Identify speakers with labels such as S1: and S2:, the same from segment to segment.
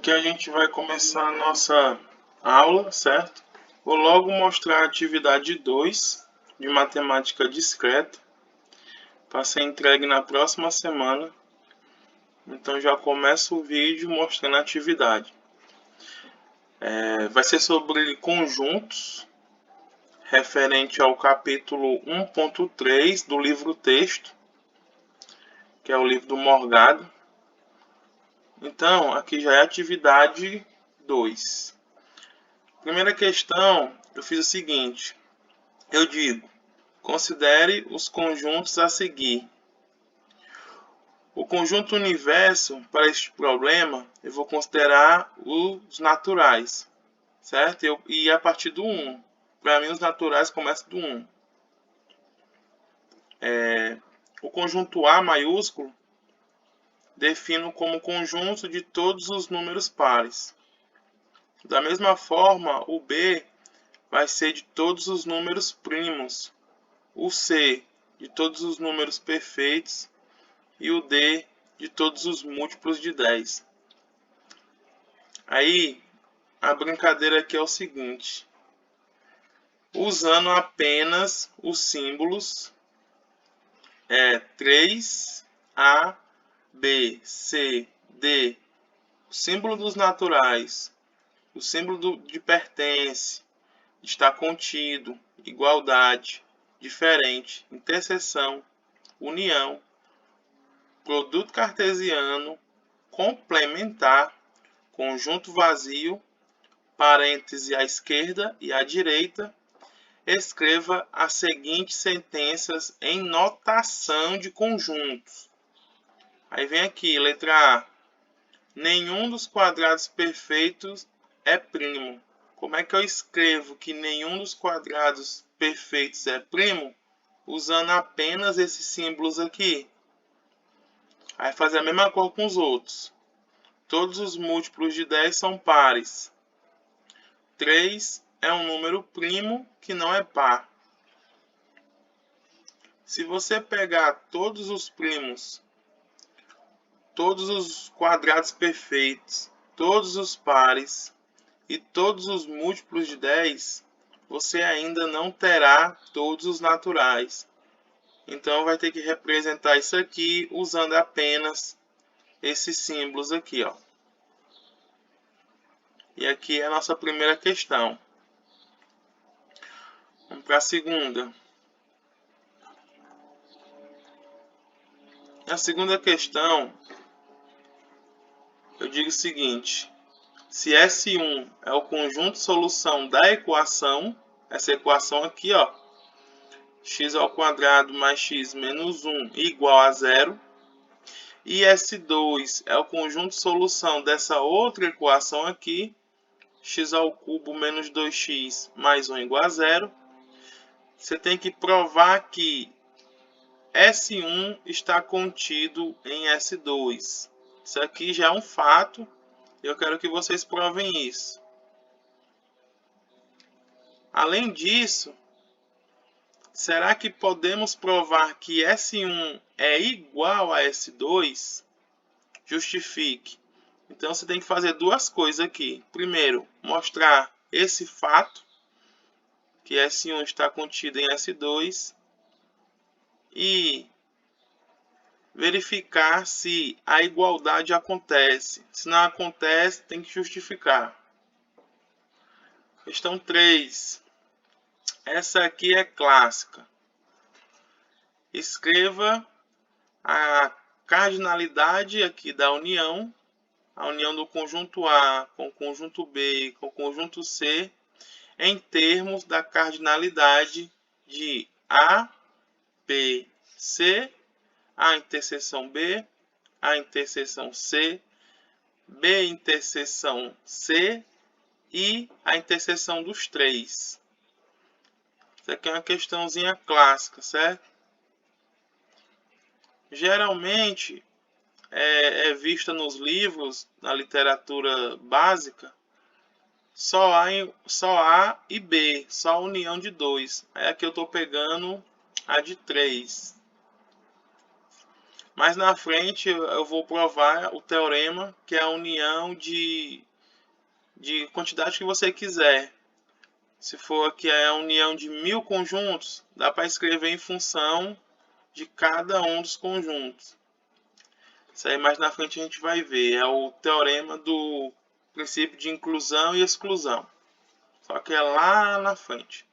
S1: Aqui a gente vai começar a nossa aula, certo? Vou logo mostrar a atividade 2 de matemática discreta para ser entregue na próxima semana. Então já começo o vídeo mostrando a atividade. Vai ser sobre conjuntos, referente ao capítulo 1.3 do livro texto, que é o livro do Morgado. Então, aqui já é a atividade 2. Primeira questão, eu fiz o seguinte. Eu digo, considere os conjuntos a seguir. O conjunto universo, para este problema, eu vou considerar os naturais, certo? E a partir do 1. Para mim, os naturais começam do 1. O conjunto A maiúsculo, defino como conjunto de todos os números pares. Da mesma forma, o B vai ser de todos os números primos, o C de todos os números perfeitos e o D de todos os múltiplos de 10. Aí, a brincadeira aqui é o seguinte. Usando apenas os símbolos 3, A, B, C, D, o símbolo dos naturais, o símbolo de pertence, está contido, igualdade, diferente, interseção, união, produto cartesiano, complementar, conjunto vazio, parêntese à esquerda e à direita, escreva as seguintes sentenças em notação de conjuntos. Aí vem aqui, letra A. Nenhum dos quadrados perfeitos é primo. Como é que eu escrevo que nenhum dos quadrados perfeitos é primo? Usando apenas esses símbolos aqui. Aí fazer a mesma coisa com os outros. Todos os múltiplos de 10 são pares. 3 é um número primo que não é par. Se você pegar todos os primos, todos os quadrados perfeitos, todos os pares e todos os múltiplos de 10, você ainda não terá todos os naturais. Então vai ter que representar isso aqui usando apenas esses símbolos aqui, ó. E aqui é a nossa primeira questão. Vamos para a segunda. Na segunda questão, eu digo o seguinte. Se S1 é o conjunto solução da equação, essa equação aqui, ó, x² mais x menos 1 igual a 0, e S2 é o conjunto solução dessa outra equação aqui, x³ menos 2x mais 1 igual a 0, você tem que provar que S1 está contido em S2. Isso aqui já é um fato. Eu quero que vocês provem isso. Além disso, será que podemos provar que S1 é igual a S2? Justifique. Então, você tem que fazer duas coisas aqui. Primeiro, mostrar esse fato, que S1 está contido em S2. E verificar se a igualdade acontece. Se não acontece, tem que justificar. Questão 3. Essa aqui é clássica. Escreva a cardinalidade aqui da união, a união do conjunto A com o conjunto B com o conjunto C, em termos da cardinalidade de A, B, C, A interseção B, A interseção C, B interseção C e a interseção dos três. Isso aqui é uma questãozinha clássica, certo? Geralmente é vista nos livros, na literatura básica, só A e B, só a união de dois. Aí aqui eu estou pegando a de 3. Mais na frente eu vou provar o teorema, que é a união de quantidade que você quiser. Se for aqui a união de 1000 conjuntos, dá para escrever em função de cada um dos conjuntos. Isso aí mais na frente a gente vai ver. É o teorema do princípio de inclusão e exclusão. Só que é lá na frente.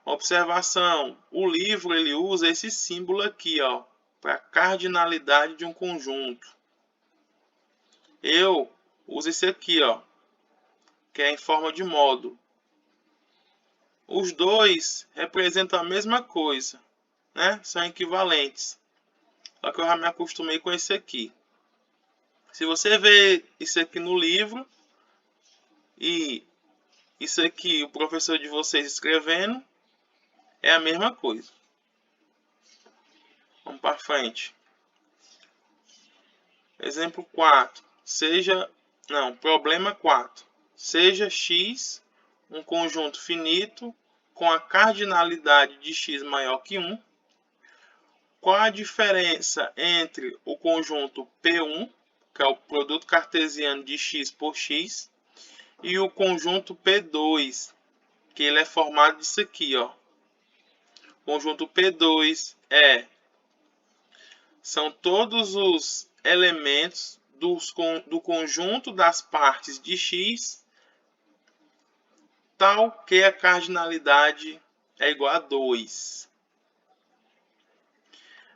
S1: Observação. O livro ele usa esse símbolo aqui, ó, para cardinalidade de um conjunto. Eu uso esse aqui, ó, que é em forma de módulo. Os dois representam a mesma coisa, né? São equivalentes. Só que eu já me acostumei com esse aqui. Se você vê isso aqui no livro e isso aqui o professor de vocês escrevendo, é a mesma coisa. Vamos para frente. Exemplo 4. Problema 4. Seja X um conjunto finito com a cardinalidade de x maior que 1. Qual a diferença entre o conjunto P1, que é o produto cartesiano de x por x, e o conjunto P2, que ele é formado disso aqui, ó. O conjunto P2 são todos os elementos do conjunto das partes de x, tal que a cardinalidade é igual a 2.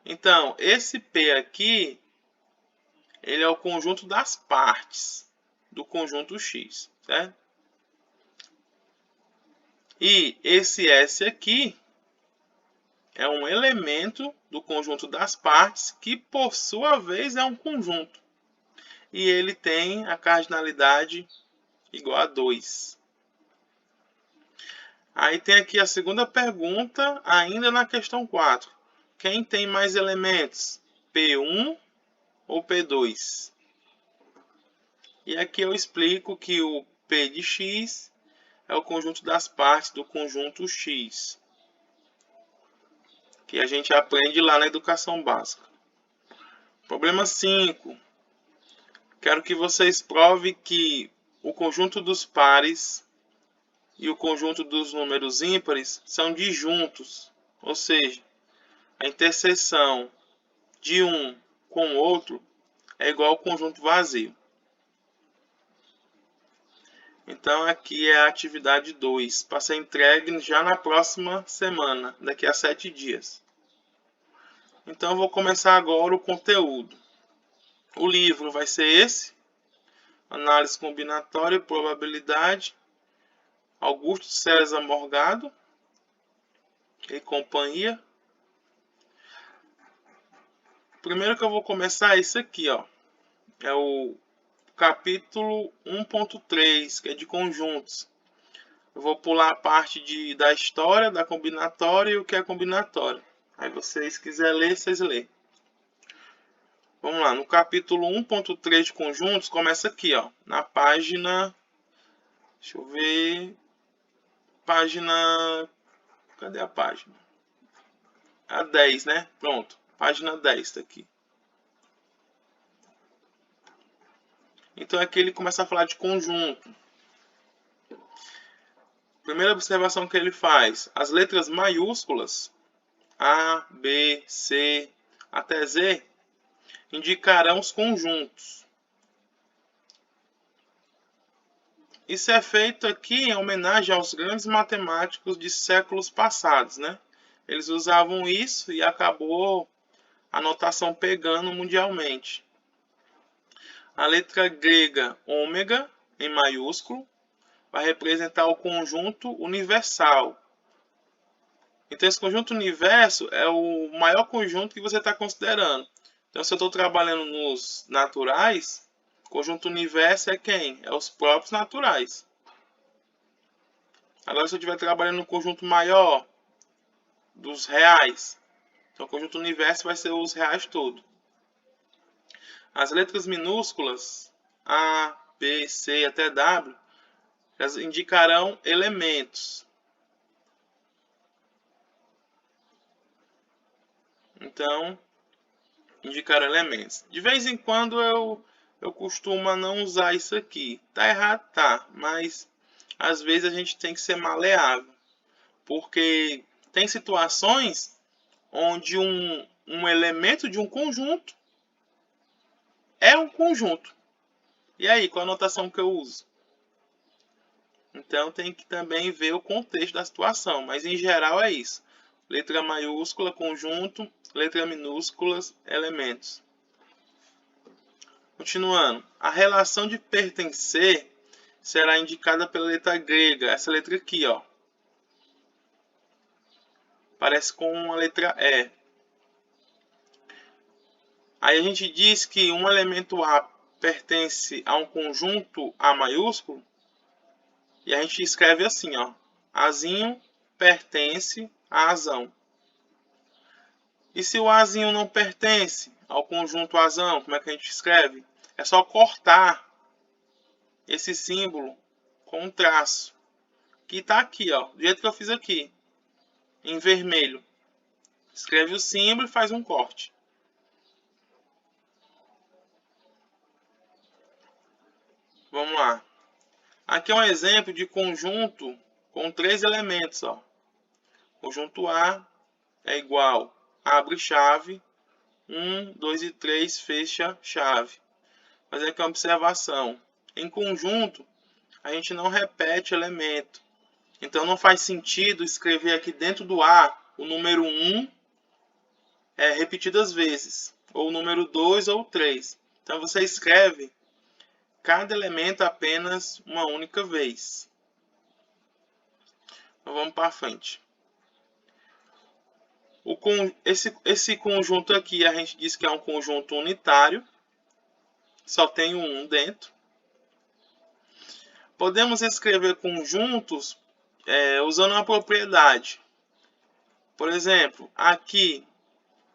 S1: Então, esse P aqui, ele é o conjunto das partes do conjunto x, certo? E esse S aqui é um elemento do conjunto das partes que, por sua vez, é um conjunto. E ele tem a cardinalidade igual a 2. Aí tem aqui a segunda pergunta, ainda na questão 4. Quem tem mais elementos? P1 ou P2? E aqui eu explico que o P de x é o conjunto das partes do conjunto x, que a gente aprende lá na educação básica. Problema 5. Quero que vocês provem que o conjunto dos pares e o conjunto dos números ímpares são disjuntos, ou seja, a interseção de um com o outro é igual ao conjunto vazio. Então aqui é a atividade 2, para ser entregue já na próxima semana, daqui a 7 dias. Então eu vou começar agora o conteúdo. O livro vai ser esse, Análise Combinatória e Probabilidade, Augusto César Morgado e companhia. Primeiro que eu vou começar é isso aqui, ó. É o capítulo 1.3, que é de conjuntos. Eu vou pular a parte da história, da combinatória e o que é combinatória. Aí vocês quiserem ler, vocês lêem. Vamos lá, no capítulo 1.3 de conjuntos, começa aqui, ó, na página, deixa eu ver, cadê a página? A 10, né? Pronto, página 10 tá aqui. Então aqui ele começa a falar de conjunto. Primeira observação que ele faz, as letras maiúsculas, A, B, C, até Z, indicarão os conjuntos. Isso é feito aqui em homenagem aos grandes matemáticos de séculos passados, né? Eles usavam isso e acabou a notação pegando mundialmente. A letra grega ômega, em maiúsculo, vai representar o conjunto universal. Então, esse conjunto universo é o maior conjunto que você está considerando. Então, se eu estou trabalhando nos naturais, conjunto universo é quem? É os próprios naturais. Agora, se eu estiver trabalhando no conjunto maior, dos reais, então o conjunto universo vai ser os reais todos. As letras minúsculas, A, B, C até W, elas indicarão elementos. Então, indicar elementos. De vez em quando eu costumo não usar isso aqui. Tá errado, tá, mas às vezes a gente tem que ser maleável, porque tem situações onde um elemento de um conjunto é um conjunto. E aí, qual a notação que eu uso? Então tem que também ver o contexto da situação, mas em geral é isso. Letra maiúscula, conjunto, letra minúscula, elementos. Continuando, a relação de pertencer será indicada pela letra grega, essa letra aqui, ó. Parece com uma letra E. Aí a gente diz que um elemento A pertence a um conjunto A maiúsculo, e a gente escreve assim, ó. Azinho pertence a Azão. E se o Azinho não pertence ao conjunto Azão, como é que a gente escreve? É só cortar esse símbolo com um traço, que está aqui, ó, do jeito que eu fiz aqui, em vermelho. Escreve o símbolo e faz um corte. Vamos lá. Aqui é um exemplo de conjunto com 3 elementos, ó. Conjunto A é igual, abre chave, 1, 2 e 3, fecha chave. Fazer aqui uma observação. Em conjunto, a gente não repete elemento. Então não faz sentido escrever aqui dentro do A o número 1 repetidas vezes, ou o número 2 ou 3. Então você escreve cada elemento apenas uma única vez. Então vamos para frente. Esse conjunto aqui a gente diz que é um conjunto unitário, só tem um 1 dentro. Podemos escrever conjuntos usando uma propriedade. Por exemplo, aqui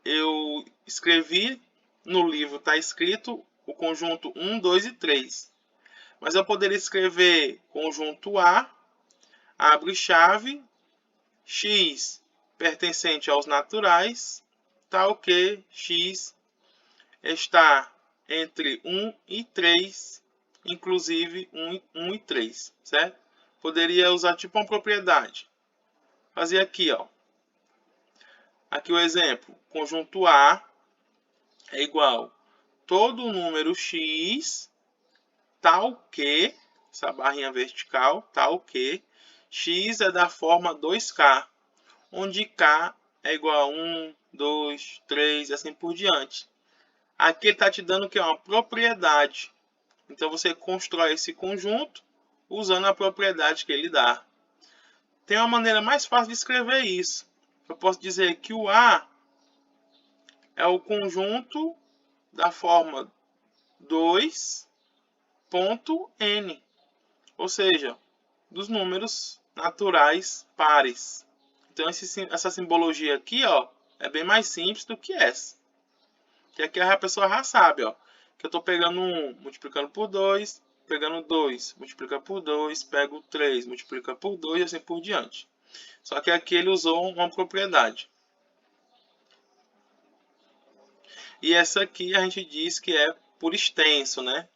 S1: eu escrevi, no livro está escrito o conjunto 1, 2 e 3. Mas eu poderia escrever conjunto A, abre chave, x pertencente aos naturais, tal que x está entre 1 e 3, inclusive 1 e 3, certo? Poderia usar tipo uma propriedade. Fazer aqui, ó. Aqui o exemplo, conjunto A é igual todo número x, tal que, essa barrinha vertical, tal que, x é da forma 2k, onde k é igual a 1, 2, 3 e assim por diante. Aqui ele está te dando o que é uma propriedade. Então você constrói esse conjunto usando a propriedade que ele dá. Tem uma maneira mais fácil de escrever isso. Eu posso dizer que o A é o conjunto da forma 2.n, ou seja, dos números naturais pares. Então essa simbologia aqui, ó, é bem mais simples do que essa. Que aqui a pessoa já sabe, ó, que eu estou pegando 1, multiplicando por 2, pegando 2, multiplica por 2, pego 3, multiplica por 2 e assim por diante. Só que aqui ele usou uma propriedade. E essa aqui a gente diz que é por extenso, né?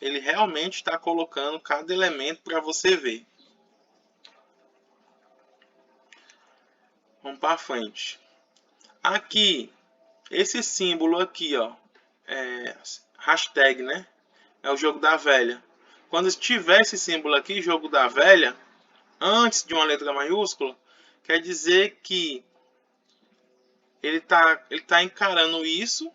S1: Ele realmente está colocando cada elemento para você ver. Vamos para frente. Aqui, esse símbolo aqui, ó, hashtag, né? É o jogo da velha. Quando tiver esse símbolo aqui, jogo da velha, antes de uma letra maiúscula, quer dizer que ele tá encarando isso,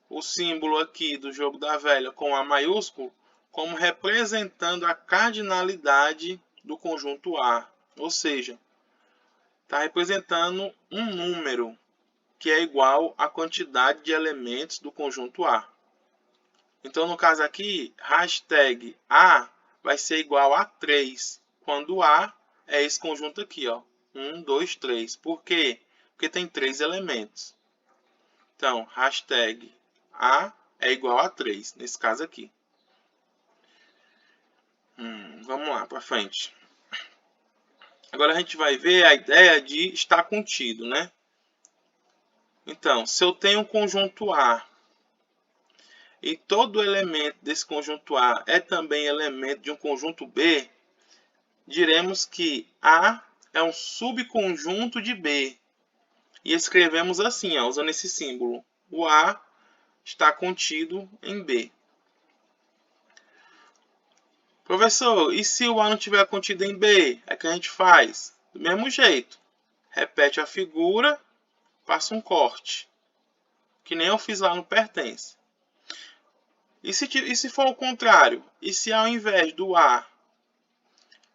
S1: o símbolo aqui do jogo da velha com A maiúsculo, como representando a cardinalidade do conjunto A. Ou seja, está representando um número que é igual à quantidade de elementos do conjunto A. Então, no caso aqui, hashtag A vai ser igual a 3, quando A é esse conjunto aqui, ó, 1, 2, 3. Por quê? Porque tem 3 elementos. Então, hashtag A é igual a 3, nesse caso aqui. Vamos lá, para frente. Agora a gente vai ver a ideia de estar contido, né? Então, se eu tenho um conjunto A e todo elemento desse conjunto A é também elemento de um conjunto B, diremos que A é um subconjunto de B. E escrevemos assim, ó, usando esse símbolo. O A está contido em B. Professor, e se o A não estiver contido em B? É que a gente faz do mesmo jeito. Repete a figura, passa um corte. Que nem eu fiz lá no pertence. E se for o contrário? E se ao invés do A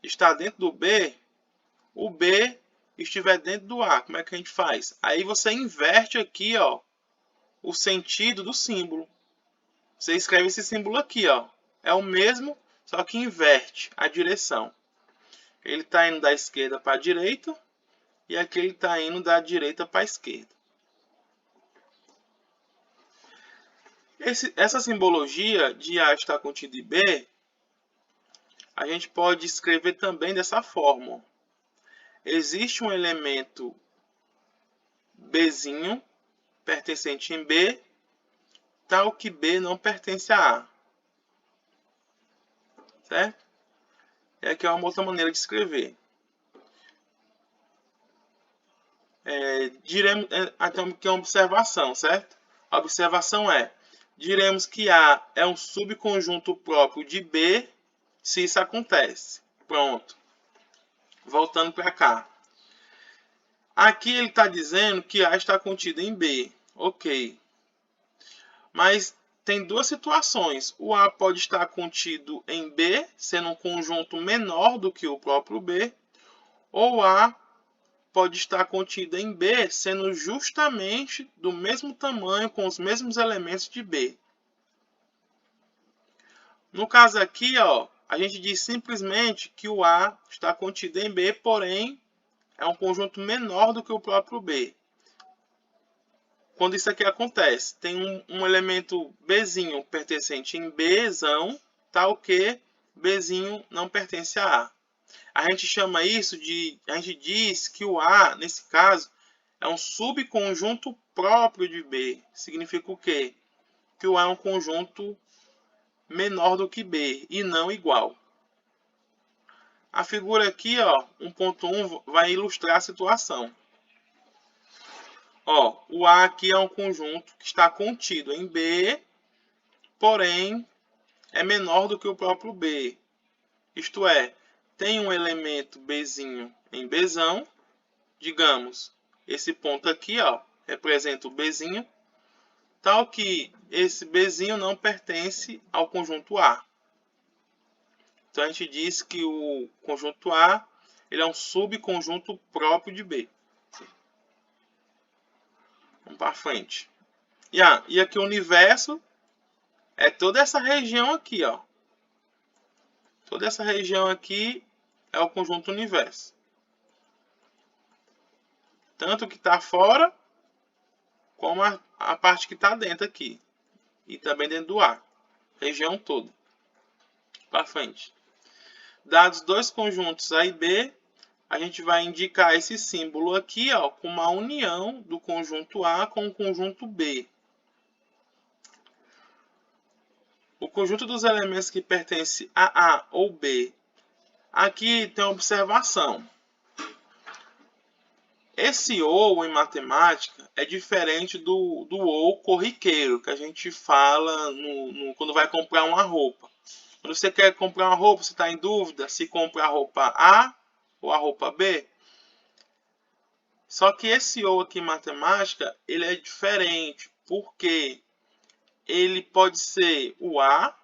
S1: estar dentro do B, o B estiver dentro do A? Como é que a gente faz? Aí você inverte aqui, ó, o sentido do símbolo. Você escreve esse símbolo aqui, ó. É o mesmo, só que inverte a direção. Ele está indo da esquerda para a direita e aqui ele está indo da direita para a esquerda. Essa simbologia de A estar contido em B, a gente pode escrever também dessa forma. Existe um elemento Bzinho pertencente em B, tal que B não pertence a A. Certo? E aqui é uma outra maneira de escrever. Diremos, então, aqui é uma observação, certo? A observação é, diremos que A é um subconjunto próprio de B, se isso acontece. Pronto. Voltando para cá. Aqui ele está dizendo que A está contido em B. Ok. Mas tem duas situações. O A pode estar contido em B, sendo um conjunto menor do que o próprio B. Ou A pode estar contido em B, sendo justamente do mesmo tamanho, com os mesmos elementos de B. No caso aqui, ó, a gente diz simplesmente que o A está contido em B, porém é um conjunto menor do que o próprio B. Quando isso aqui acontece, tem um elemento Bzinho pertencente em Bzão, tal que Bzinho não pertence a A. A gente chama isso de, a gente diz que o A, nesse caso, é um subconjunto próprio de B. Significa o quê? Que o A é um conjunto menor do que B e não igual. A figura aqui, ó, 1.1, vai ilustrar a situação. Ó, o A aqui é um conjunto que está contido em B, porém é menor do que o próprio B. Isto é, tem um elemento Bzinho em Bzão, digamos, esse ponto aqui, ó, representa o Bzinho, tal que esse Bzinho não pertence ao conjunto A. Então a gente diz que o conjunto A ele é um subconjunto próprio de B. Vamos para frente. E aqui o universo é toda essa região aqui, ó. Toda essa região aqui é o conjunto universo. Tanto que está fora, como a parte que está dentro aqui. E também dentro do A. Região toda. Para frente. Dados dois conjuntos A e B, a gente vai indicar esse símbolo aqui, ó, com uma união do conjunto A com o conjunto B. O conjunto dos elementos que pertence a A ou B. Aqui tem uma observação. Esse ou em matemática é diferente do ou corriqueiro, que a gente fala quando vai comprar uma roupa. Quando você quer comprar uma roupa, você está em dúvida se compra a roupa A ou a roupa B. Só que esse ou aqui em matemática, ele é diferente, porque ele pode ser o A,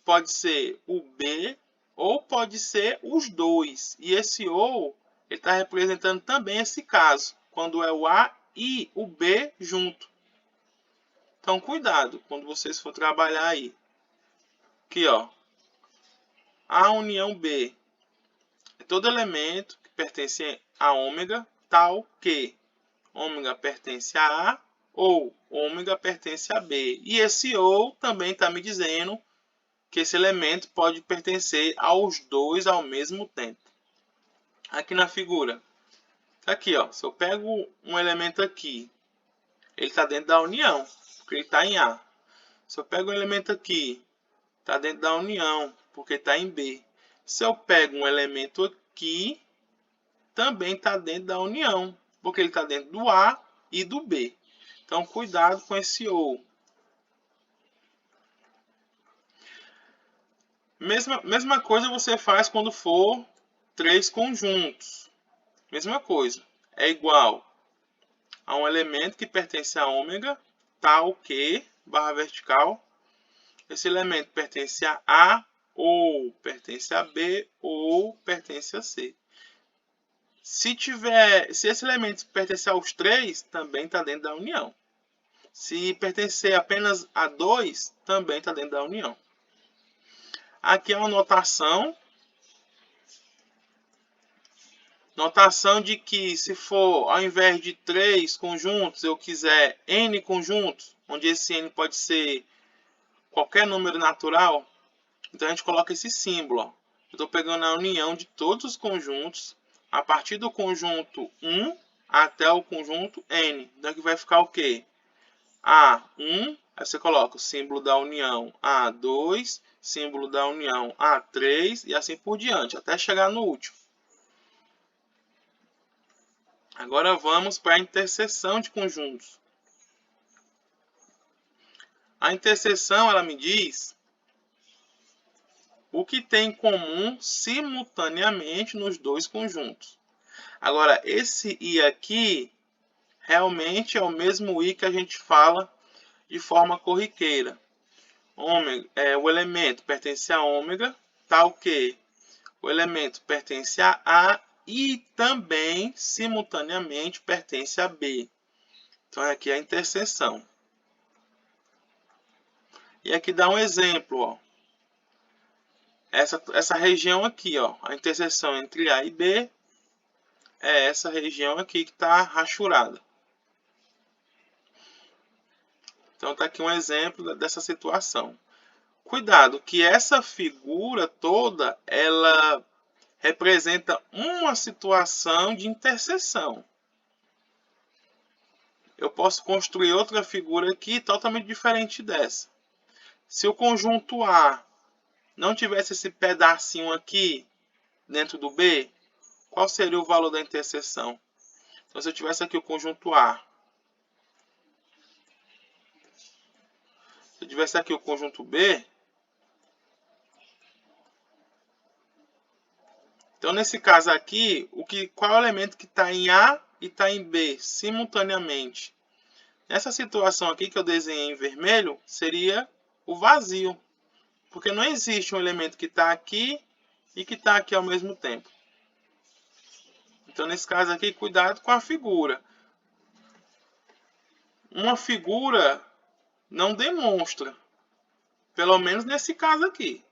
S1: pode ser o B, ou pode ser os dois. E esse ou, ele está representando também esse caso, quando é o A e o B junto. Então, cuidado quando vocês for trabalhar aí. Aqui, ó. A união B é todo elemento que pertence a ômega, tal que ômega pertence a A ou ômega pertence a B. E esse ou também está me dizendo que esse elemento pode pertencer aos dois ao mesmo tempo. Aqui na figura. Aqui, ó, se eu pego um elemento aqui ele está dentro da união, porque ele está em A. Se eu pego um elemento aqui, está dentro da união, porque está em B. Se eu pego um elemento aqui, também está dentro da união, porque ele está dentro do A e do B. Então, cuidado com esse OU. Mesma coisa você faz quando for 3 conjuntos. Mesma coisa. É igual a um elemento que pertence a ômega, tal que, barra vertical. Esse elemento pertence a A, ou pertence a B, ou pertence a C. Se esse elemento pertencer aos 3, também está dentro da união. Se pertencer apenas a 2, também está dentro da união. Aqui é uma notação. Notação de que se for, ao invés de 3 conjuntos, eu quiser n conjuntos, onde esse n pode ser qualquer número natural, então a gente coloca esse símbolo. Ó. Eu estou pegando a união de todos os conjuntos, a partir do conjunto 1 até o conjunto n. Então aqui vai ficar o quê? A1, aí você coloca o símbolo da união A2, símbolo da união A3 e assim por diante, até chegar no último. Agora vamos para a interseção de conjuntos. A interseção, ela me diz o que tem em comum simultaneamente nos dois conjuntos. Agora, esse I aqui, realmente é o mesmo I que a gente fala de forma corriqueira. O elemento pertence a ômega, tal que o elemento pertence a A e também, simultaneamente, pertence a B. Então, aqui é a interseção. E aqui dá um exemplo, ó. Essa região aqui, ó, a interseção entre A e B, é essa região aqui que está rachurada. Então, está aqui um exemplo dessa situação. Cuidado, que essa figura toda, ela representa uma situação de interseção. Eu posso construir outra figura aqui totalmente diferente dessa. Se o conjunto A não tivesse esse pedacinho aqui dentro do B, qual seria o valor da interseção? Então, se eu tivesse aqui o conjunto A, se eu tivesse aqui o conjunto B, então nesse caso aqui, qual é o elemento que está em A e está em B simultaneamente? Nessa situação aqui que eu desenhei em vermelho, seria o vazio, porque não existe um elemento que está aqui e que está aqui ao mesmo tempo. Então, nesse caso aqui, cuidado com a figura. Uma figura não demonstra, pelo menos nesse caso aqui.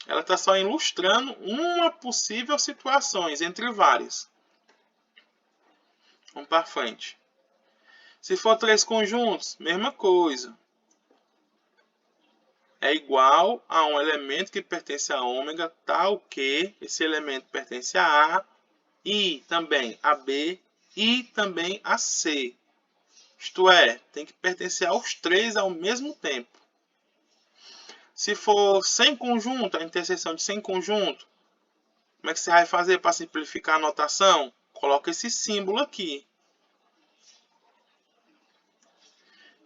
S1: Ela está só ilustrando uma possível situação entre várias. Vamos para frente. Se for 3 conjuntos, mesma coisa. É igual a um elemento que pertence a ômega, tal que esse elemento pertence a A, e também a B, e também a C. Isto é, tem que pertencer aos 3 ao mesmo tempo. Se for 100 conjunto, a interseção de 100 conjunto, como é que você vai fazer para simplificar a notação? Coloca esse símbolo aqui.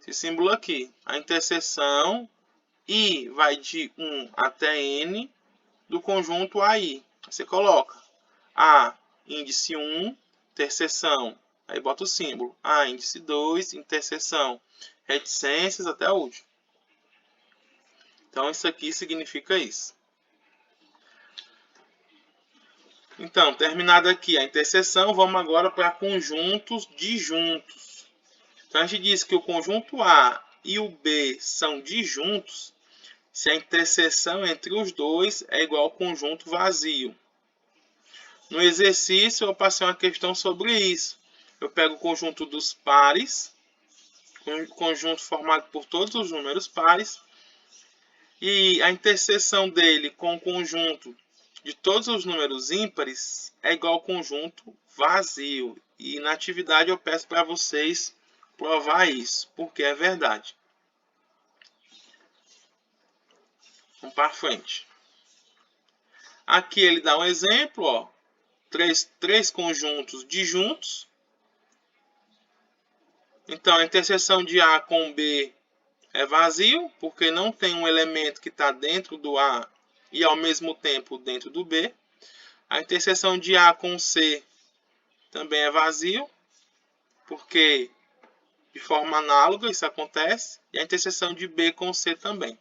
S1: Esse símbolo aqui. A interseção I vai de 1 até N do conjunto AI. Você coloca A, índice 1, interseção. Aí bota o símbolo. A, índice 2, interseção. Reticências até o último. Então, isso aqui significa isso. Então, terminada aqui a interseção, vamos agora para conjuntos disjuntos. Então, a gente diz que o conjunto A e o B são disjuntos se a interseção entre os dois é igual ao conjunto vazio. No exercício, eu passei uma questão sobre isso. Eu pego o conjunto dos pares, conjunto formado por todos os números pares, e a interseção dele com o conjunto de todos os números ímpares é igual ao conjunto vazio. E na atividade eu peço para vocês provar isso, porque é verdade. Vamos para frente. Aqui ele dá um exemplo, ó. Três conjuntos disjuntos. Então, a interseção de A com B é vazio, porque não tem um elemento que está dentro do A e ao mesmo tempo dentro do B. A interseção de A com C também é vazio, porque de forma análoga isso acontece. E a interseção de B com C também.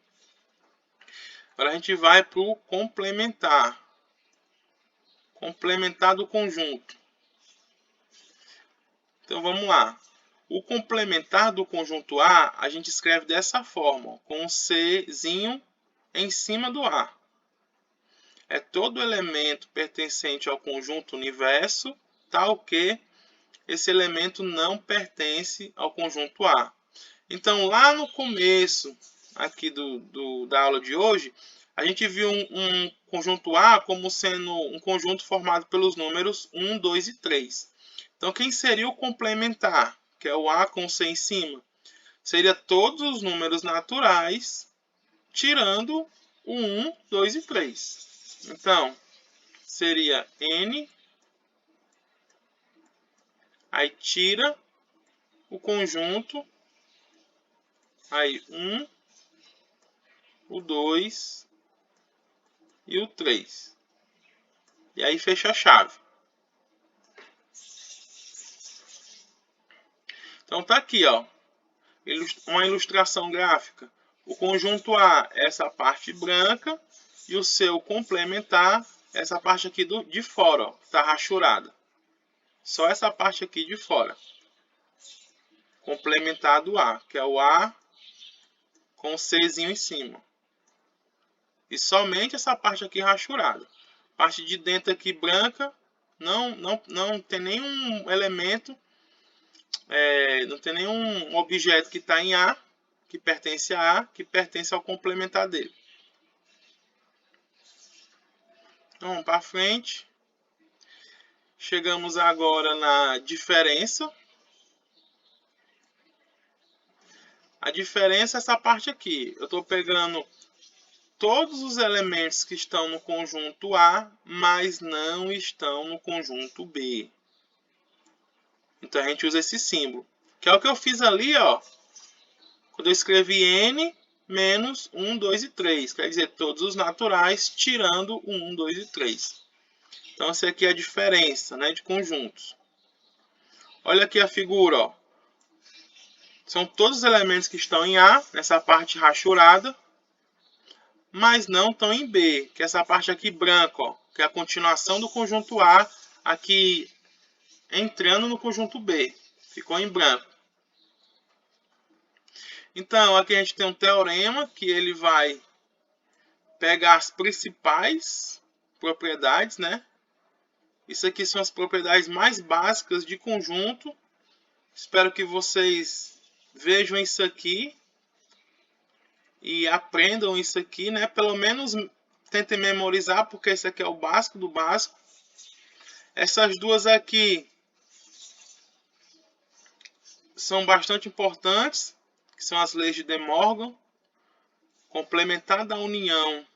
S1: Agora a gente vai para o complementar. Complementar do conjunto. Então vamos lá. O complementar do conjunto A, a gente escreve dessa forma, com um Czinho em cima do A. É todo elemento pertencente ao conjunto universo, tal que esse elemento não pertence ao conjunto A. Então, lá no começo aqui da aula de hoje, a gente viu um conjunto A como sendo um conjunto formado pelos números 1, 2 e 3. Então, quem seria o complementar, que é o A com C em cima? Seria todos os números naturais, tirando o 1, 2 e 3. Então, seria N, aí tira o conjunto, aí 1, o 2 e o 3. E aí fecha a chave. Então tá aqui, ó, uma ilustração gráfica. O conjunto A é essa parte branca e o seu complementar é essa parte aqui de fora, ó, que está rachurada. Só essa parte aqui de fora. Complementar do A, que é o A com o Czinho em cima. E somente essa parte aqui rachurada. Parte de dentro aqui branca, não tem nenhum elemento, não tem nenhum objeto que está em A, que pertence a A, que pertence ao complementar dele. Então, vamos para frente. Chegamos agora na diferença. A diferença é essa parte aqui. Eu estou pegando todos os elementos que estão no conjunto A, mas não estão no conjunto B. Então, a gente usa esse símbolo. Que é o que eu fiz ali, ó. Quando eu escrevi N menos 1, 2 e 3. Quer dizer, todos os naturais, tirando o 1, 2 e 3. Então, essa aqui é a diferença, né, de conjuntos. Olha aqui a figura, ó. São todos os elementos que estão em A, nessa parte rachurada, mas não estão em B, que é essa parte aqui branca, ó, que é a continuação do conjunto A, aqui entrando no conjunto B. Ficou em branco. Então, aqui a gente tem um teorema que ele vai pegar as principais propriedades, né? Isso aqui são as propriedades mais básicas de conjunto. Espero que vocês vejam isso aqui e aprendam isso aqui, né? Pelo menos tentem memorizar, porque esse aqui é o básico do básico. Essas duas aqui são bastante importantes, que são as leis de De Morgan. Complementar da união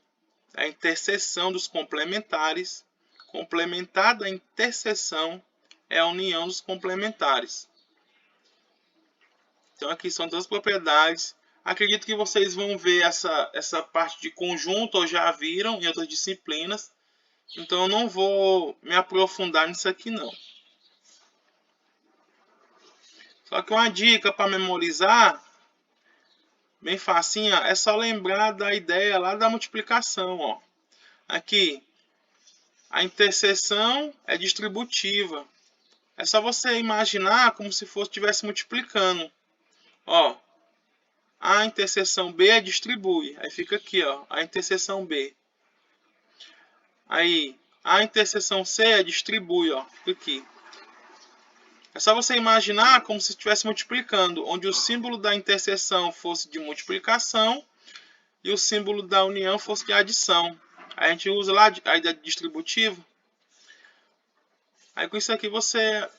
S1: é a interseção dos complementares. Complementar da interseção é a união dos complementares. Então aqui são duas propriedades. Acredito que vocês vão ver essa parte de conjunto, ou já viram em outras disciplinas. Então eu não vou me aprofundar nisso aqui não. Só que uma dica para memorizar, bem facinha, é só lembrar da ideia lá da multiplicação. Ó. Aqui, a interseção é distributiva. É só você imaginar como se estivesse multiplicando. Ó, a interseção B é distribui. Aí fica aqui, ó, a interseção B. Aí, a interseção C é distribui, ó, fica aqui. É só você imaginar como se estivesse multiplicando, onde o símbolo da interseção fosse de multiplicação e o símbolo da união fosse de adição. Aí a gente usa lá a ideia de distributivo. Aí com isso aqui você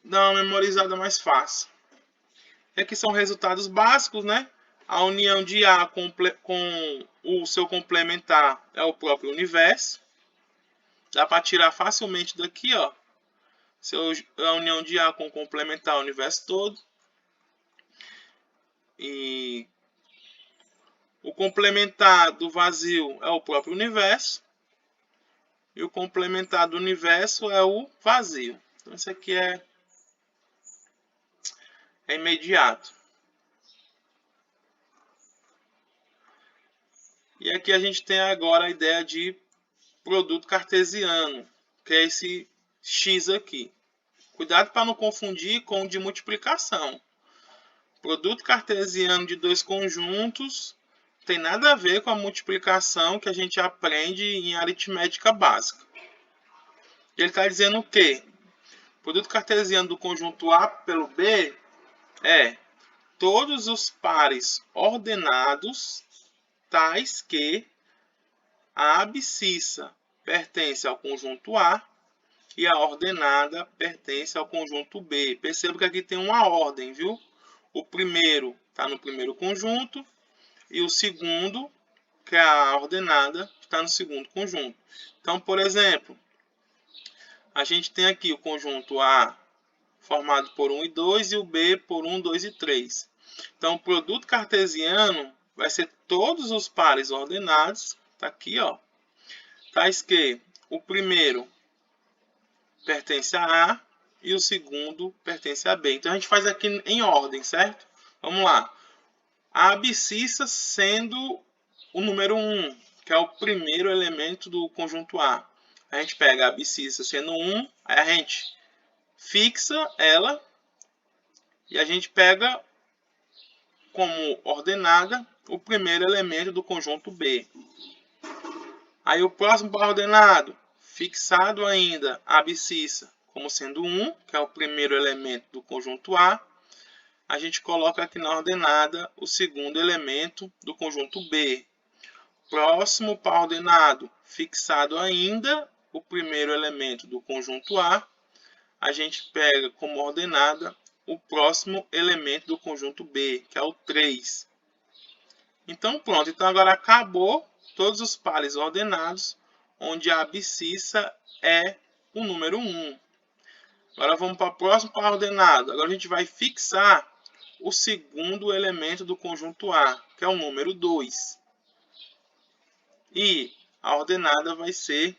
S1: dá uma memorizada mais fácil. E aqui são resultados básicos, né? A união de A com o seu complementar é o próprio universo. Dá para tirar facilmente daqui, ó. A união de A com o complementar é o universo todo. E o complementar do vazio é o próprio universo. E o complementar do universo é o vazio. Então, isso aqui é imediato. E aqui a gente tem agora a ideia de produto cartesiano, que é esse x aqui. Cuidado para não confundir com o de multiplicação. Produto cartesiano de dois conjuntos tem nada a ver com a multiplicação que a gente aprende em aritmética básica. Ele está dizendo o quê? O produto cartesiano do conjunto A pelo B é todos os pares ordenados tais que a abscissa pertence ao conjunto A e a ordenada pertence ao conjunto B. Perceba que aqui tem uma ordem, viu? O primeiro está no primeiro conjunto e o segundo, que é a ordenada, está no segundo conjunto. Então, por exemplo, a gente tem aqui o conjunto A formado por 1 e 2 e o B por 1, 2 e 3. Então, o produto cartesiano vai ser todos os pares ordenados, está aqui, ó, tais que o primeiro pertence a A e o segundo pertence a B. Então, a gente faz aqui em ordem, certo? Vamos lá. A abscissa sendo o número 1, que é o primeiro elemento do conjunto A. A gente pega a abscissa sendo 1, aí a gente fixa ela e a gente pega como ordenada o primeiro elemento do conjunto B. Aí o próximo par ordenado, fixado ainda a abscissa como sendo 1, que é o primeiro elemento do conjunto A, a gente coloca aqui na ordenada o segundo elemento do conjunto B. Próximo par ordenado, fixado ainda o primeiro elemento do conjunto A, a gente pega como ordenada o próximo elemento do conjunto B, que é o 3. Então pronto, então agora acabou todos os pares ordenados, onde a abscissa é o número 1. Agora vamos para o próximo par ordenado. Agora a gente vai fixar o segundo elemento do conjunto A, que é o número 2. E a ordenada vai ser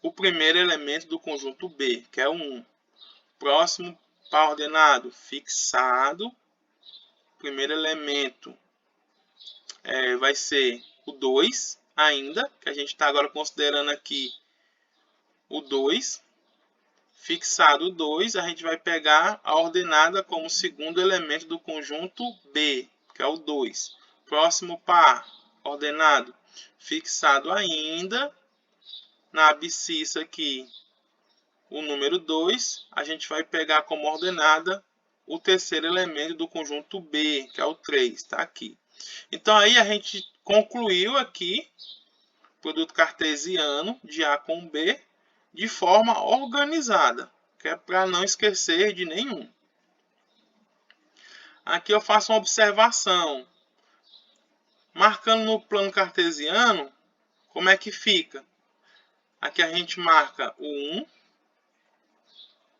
S1: o primeiro elemento do conjunto B, que é o 1. Próximo par ordenado, fixado. O primeiro elemento vai ser o 2 ainda, que a gente está agora considerando aqui o 2. Fixado o 2, a gente vai pegar a ordenada como segundo elemento do conjunto B, que é o 2. Próximo par ordenado, fixado ainda na abscissa aqui o número 2, a gente vai pegar como ordenada o terceiro elemento do conjunto B, que é o 3, está aqui. Então aí a gente concluiu aqui o produto cartesiano de A com B de forma organizada, que é para não esquecer de nenhum. Aqui eu faço uma observação. Marcando no plano cartesiano, como é que fica? Aqui a gente marca o 1,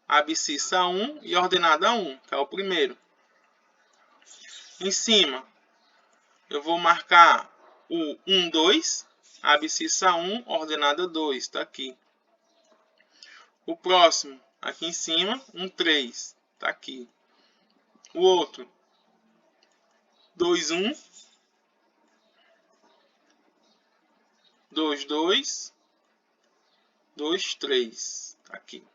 S1: a abscissa 1 e a ordenada 1, que é o primeiro. Em cima, eu vou marcar o 1, 2, a abscissa 1, ordenada 2, está aqui. O próximo, aqui em cima, 1, 3, está aqui. O outro, 2, 1, 2, 2, 2, 3, está aqui.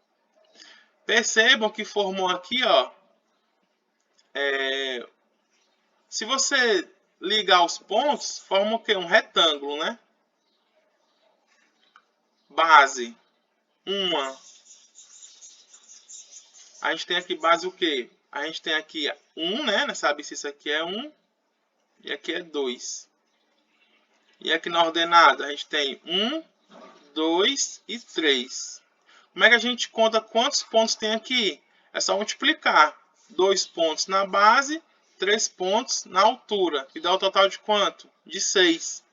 S1: Percebam que formou aqui, ó, se você ligar os pontos, forma o quê? Um retângulo, né? Base, 1. A gente tem aqui base o quê? A gente tem aqui 1, né? Nessa abscissa aqui é 1 e aqui é 2. E aqui na ordenada a gente tem 1, 2 e 3. Como é que a gente conta quantos pontos tem aqui? É só multiplicar. 2 pontos na base, 3 pontos na altura, que dá o total de quanto? De 6.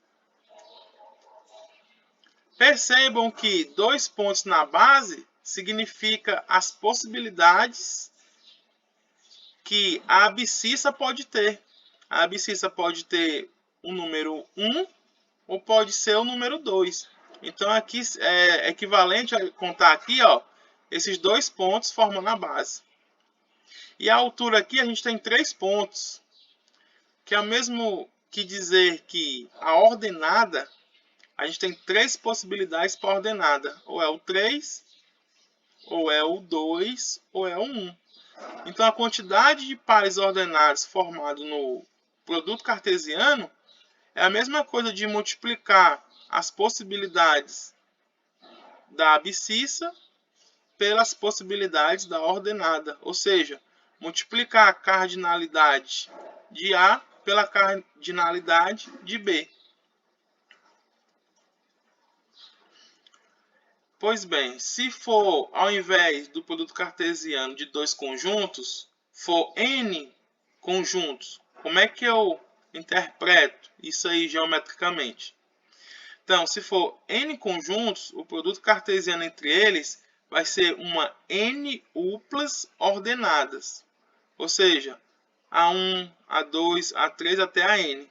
S1: Percebam que 2 pontos na base significa as possibilidades que a abscissa pode ter. A abscissa pode ter o número 1 ou pode ser o número 2. Então aqui é equivalente a contar aqui, ó, esses 2 pontos formando a base. E a altura aqui a gente tem 3 pontos, que é o mesmo que dizer que a ordenada, a gente tem 3 possibilidades para a ordenada. Ou é o 3, ou é o 2, ou é o 1. Então a quantidade de pares ordenados formado no produto cartesiano é a mesma coisa de multiplicar as possibilidades da abscissa pelas possibilidades da ordenada, ou seja, multiplicar a cardinalidade de A pela cardinalidade de B. Pois bem, se for, ao invés do produto cartesiano de 2 conjuntos, for N conjuntos, como é que eu interpreto isso aí geometricamente? Então, se for N conjuntos, o produto cartesiano entre eles vai ser uma N uplas ordenadas. Ou seja, A1, A2, A3 até a N.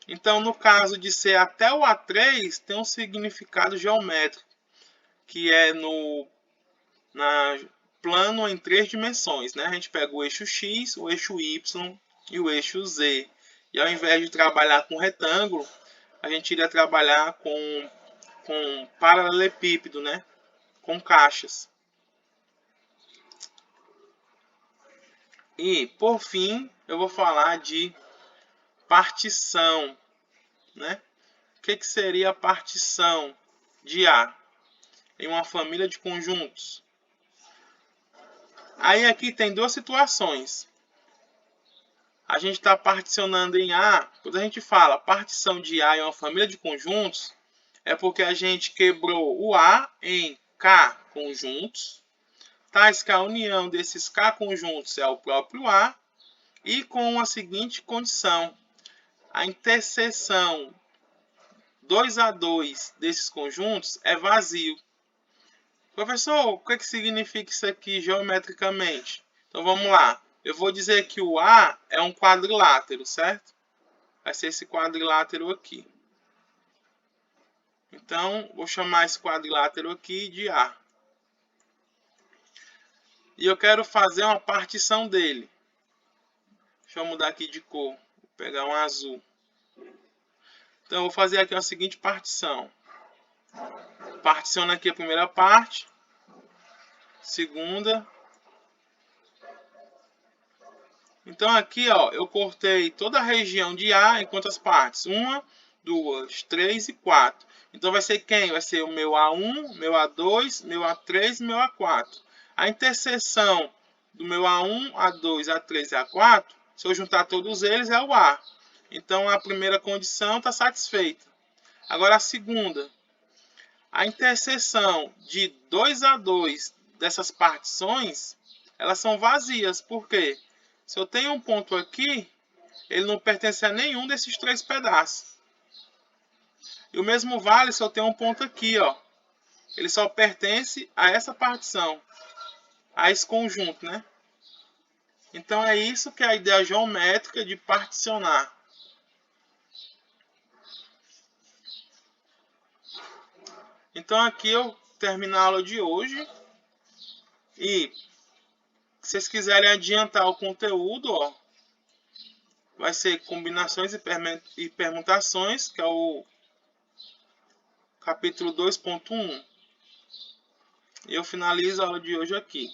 S1: Então, no caso de ser até o A3, tem um significado geométrico, que é no plano em 3 dimensões. Né? A gente pega o eixo X, o eixo Y e o eixo Z. E ao invés de trabalhar com retângulo, a gente iria trabalhar com paralelepípedo, né? Com caixas. E, por fim, eu vou falar de partição. Né? O que seria a partição de A em uma família de conjuntos? Aí aqui tem duas situações. A gente está particionando em A. Quando a gente fala partição de A em uma família de conjuntos, é porque a gente quebrou o A em K conjuntos, tais que a união desses K conjuntos é o próprio A, e com a seguinte condição: a interseção 2 a 2 desses conjuntos é vazio. Professor, o que significa isso aqui geometricamente? Então vamos lá. Eu vou dizer que o A é um quadrilátero, certo? Vai ser esse quadrilátero aqui. Então, vou chamar esse quadrilátero aqui de A. E eu quero fazer uma partição dele. Deixa eu mudar aqui de cor. Vou pegar um azul. Então, eu vou fazer aqui a seguinte partição. Particiono aqui a primeira parte. Segunda. Então, aqui, ó, eu cortei toda a região de A em quantas partes? 1, 2, 3 e 4. Então, vai ser quem? Vai ser o meu A1, meu A2, meu A3 e meu A4. A interseção do meu A1, A2, A3 e A4, se eu juntar todos eles, é o A. Então, a primeira condição está satisfeita. Agora, a segunda. A interseção de 2 a 2 dessas partições, elas são vazias. Por quê? Se eu tenho um ponto aqui, ele não pertence a nenhum desses 3 pedaços. E o mesmo vale se eu tenho um ponto aqui, ó. Ele só pertence a essa partição, a esse conjunto, né? Então é isso que é a ideia geométrica de particionar. Então aqui eu termino a aula de hoje. E se vocês quiserem adiantar o conteúdo, ó, vai ser combinações e permutações, que é o capítulo 2.1. E eu finalizo a aula de hoje aqui.